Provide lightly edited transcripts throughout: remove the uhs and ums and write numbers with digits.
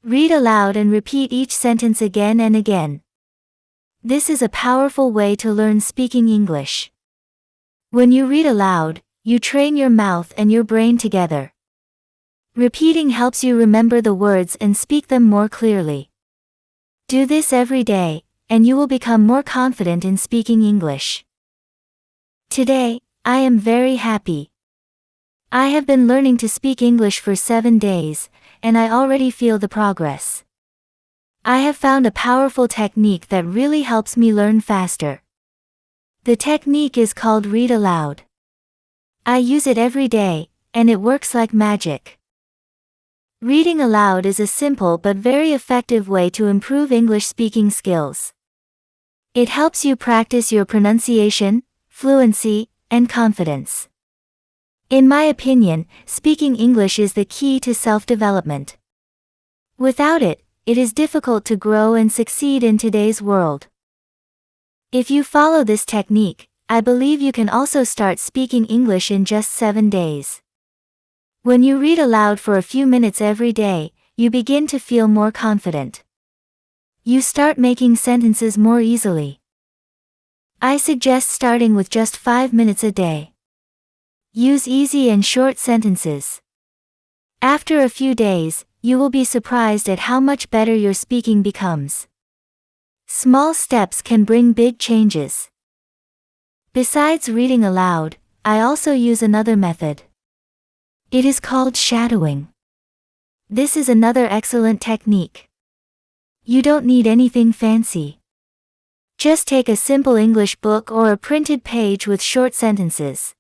Read aloud and repeat each sentence again and again. This is a powerful way to learn speaking English. When you read aloud, you train your mouth and your brain together. Repeating helps you remember the words and speak them more clearly. Do this every day, and you will become more confident in speaking English. Today, I am very happy. I have been learning to speak English for 7 days, and I already feel the progress. I have found a powerful technique that really helps me learn faster. The technique is called read aloud. I use it every day, and it works like magic. Reading aloud is a simple but very effective way to improve English speaking skills. It helps you practice your pronunciation, fluency, and confidence. In my opinion, speaking English is the key to self-development. Without it, it is difficult to grow and succeed in today's world. If you follow this technique, I believe you can also start speaking English in just 7 days. When you read aloud for a few minutes every day, you begin to feel more confident. You start making sentences more easily. I suggest starting with just 5 minutes a day. Use easy and short sentences. After a few days, you will be surprised at how much better your speaking becomes. Small steps can bring big changes. Besides reading aloud, I also use another method. It is called shadowing. This is another excellent technique. You don't need anything fancy. Just take a simple English book or a printed page with short sentences.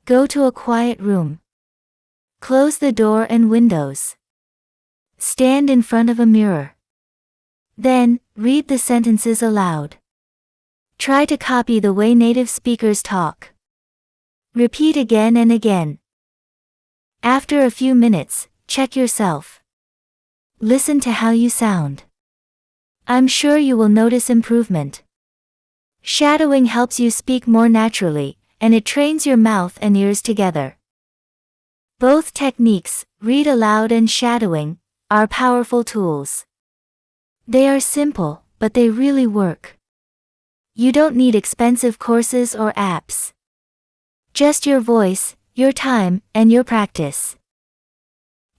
Go to a quiet room. Close the door and windows. Stand in front of a mirror. Then, read the sentences aloud. Try to copy the way native speakers talk. Repeat again and again. After a few minutes, check yourself. Listen to how you sound. I'm sure you will notice improvement. Shadowing helps you speak more naturally, and it trains your mouth and ears together. Both techniques, read aloud and shadowing, are powerful tools. They are simple, but they really work. You don't need expensive courses or apps. Just your voice, your time, and your practice.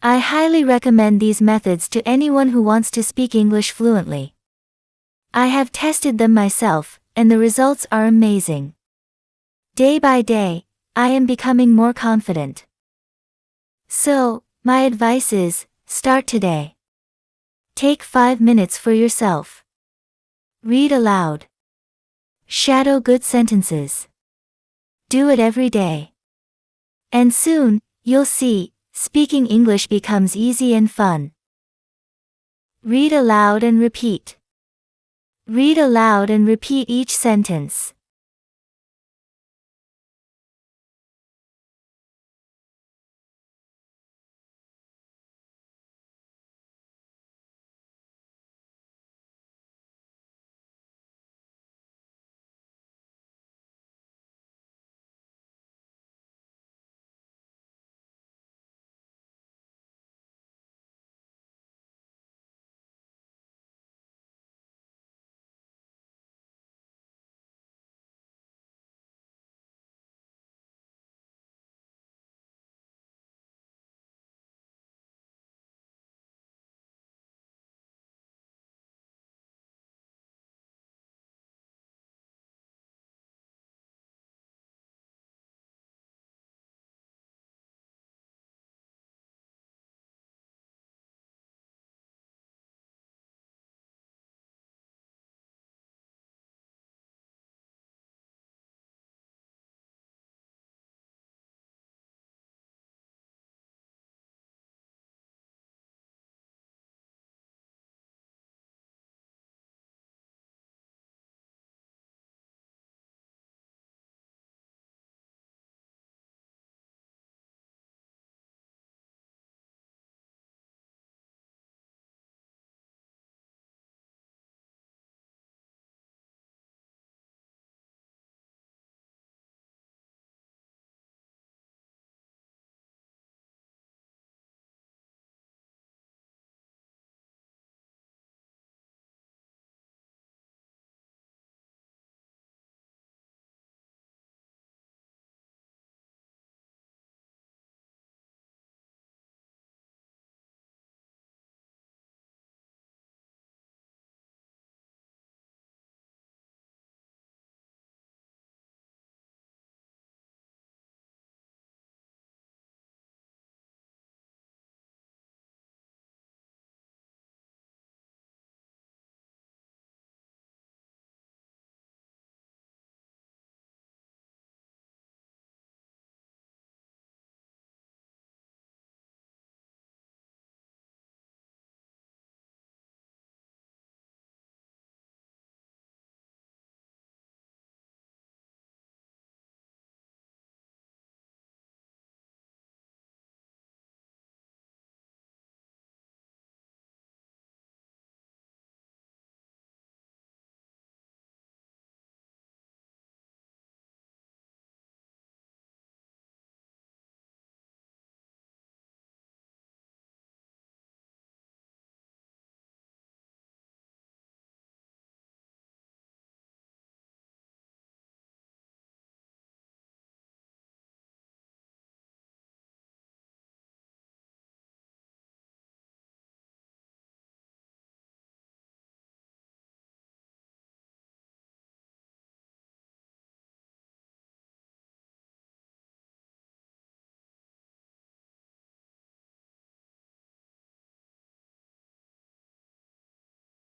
I highly recommend these methods to anyone who wants to speak English fluently. I have tested them myself, and the results are amazing. Day by day, I am becoming more confident. So, my advice is, start today. Take 5 minutes for yourself. Read aloud. Shadow good sentences. Do it every day. And soon, you'll see, speaking English becomes easy and fun. Read aloud and repeat. Read aloud and repeat each sentence.